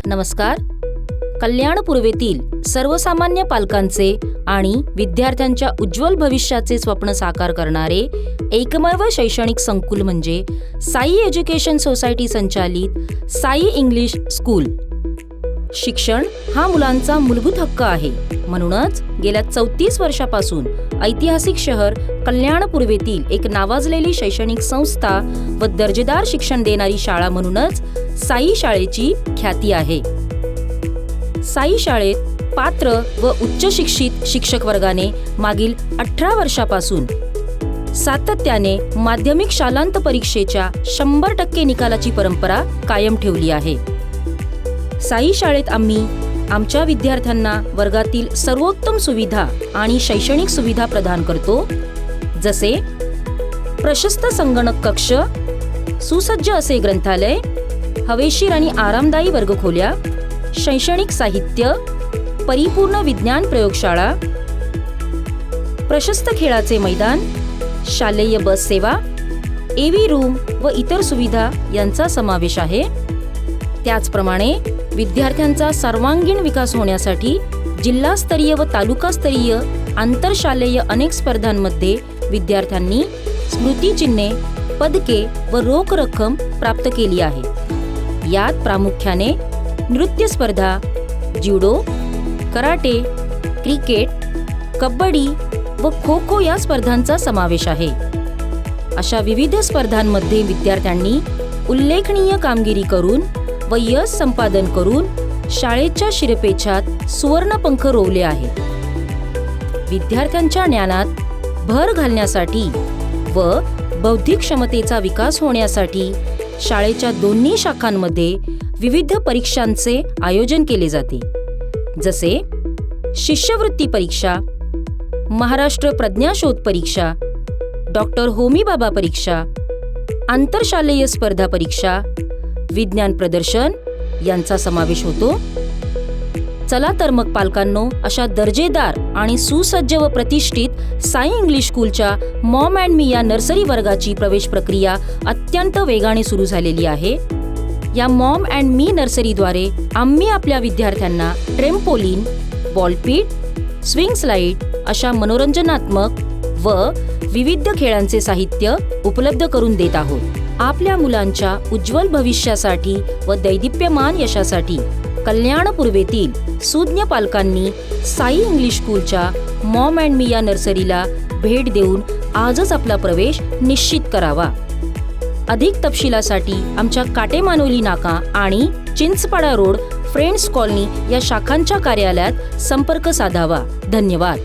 नमस्कार. कल्याण पूर्वेतील सर्वसामान्य पालकांचे आणि विद्यार्थ्यांच्या उज्ज्वल भविष्याचे स्वप्न साकार करणारे एकमेव शैक्षणिक संकुल म्हणजे साई एज्युकेशन सोसायटी संचालित साई इंग्लिश स्कूल. शिक्षण हा मुलांचा मूलभूत हक्क आहे. म्हणूनच गेल्या 34 वर्षापासून ऐतिहासिक शहर कल्याण पूर्वेतील एक नावाजलेली शैक्षणिक संस्था व दर्जेदार शिक्षण देणारी शाळा म्हणूनच साई शाळेची ख्याती आहे. साई शाळेत पात्र व उच्च शिक्षित शिक्षक वर्गाने मागील 18 वर्षापासून सातत्याने माध्यमिक शालांत परीक्षेच्या 100% निकालाची परंपरा कायम ठेवली आहे. साई शाळेत आम्ही आमच्या विद्यार्थ्यांना वर्गातील सर्वोत्तम सुविधा आणि शैक्षणिक सुविधा प्रदान करतो, जसे प्रशस्त संगणक कक्ष, सुसज्ज असे ग्रंथालय, हवेशीर आणि आरामदायी वर्गखोल्या, शैक्षणिक साहित्य, परिपूर्ण विज्ञान प्रयोगशाळा, प्रशस्त खेळाचे मैदान, शालेय बस सेवा, एव्ही रूम व इतर सुविधा यांचा समावेश आहे. त्याचप्रमाणे विद्यार्थ्यांचा सर्वांगीण विकास होण्यासाठी जिल्हास्तरीय व तालुकास्तरीय आंतरशालेय अनेक स्पर्धांमध्ये विद्यार्थ्यांनी स्मृतिचिन्हे, पदके व रोख रक्कम प्राप्त केली आहे. यात प्रामुख्याने नृत्य स्पर्धा, ज्युडो, कराटे, क्रिकेट, कबड्डी व खो खो या स्पर्धांचा समावेश आहे. अशा विविध स्पर्धांमध्ये विद्यार्थ्यांनी उल्लेखनीय कामगिरी करून व यश संपादन करून शाळेच्या शिरपेचात सुवर्णपंख रोवले आहेत. विद्यार्थ्यांच्या ज्ञानात भर घालण्यासाठी व बौद्धिक क्षमतेचा विकास होण्यासाठी शाळेच्या दोन्ही शाखांमध्ये विविध परीक्षांचे आयोजन केले जाते, जसे शिष्यवृत्ती परीक्षा, महाराष्ट्र प्रज्ञाशोध परीक्षा, डॉक्टर होमी बाबा परीक्षा, आंतरशालेय स्पर्धा परीक्षा, विज्ञान प्रदर्शन यांचा समावेश होतो. चला तर मग पालकांनो, अशा दर्जेदार आणि सुसज्ज व प्रतिष्ठित साई इंग्लिश स्कूलच्या मॉम अँड मी या नर्सरी वर्गाची प्रवेश प्रक्रिया अत्यंत वेगाने सुरू झालेली आहे. या मॉम अँड मी नर्सरीद्वारे आम्ही आपल्या विद्यार्थ्यांना ट्रेम्पोलिन, बॉलपीट, स्विंग स्लाइड अशा मनोरंजनात्मक व विविध खेळांचे साहित्य उपलब्ध करून देत आहोत. आपल्या मुलांच्या उज्ज्वल भविष्यासाठी व दैदिप्यमान यशासाठी कल्याण पूर्वेतील सुज्ञ पालकांनी साई इंग्लिश स्कूलच्या मॉम अँड मी या नर्सरीला भेट देऊन आजच आपला प्रवेश निश्चित करावा. अधिक तपशिलासाठी आमच्या काटेमानोली नाका आणि चिंचपाडा रोड फ्रेंड्स कॉलनी या शाखांच्या कार्यालयात संपर्क साधावा. धन्यवाद.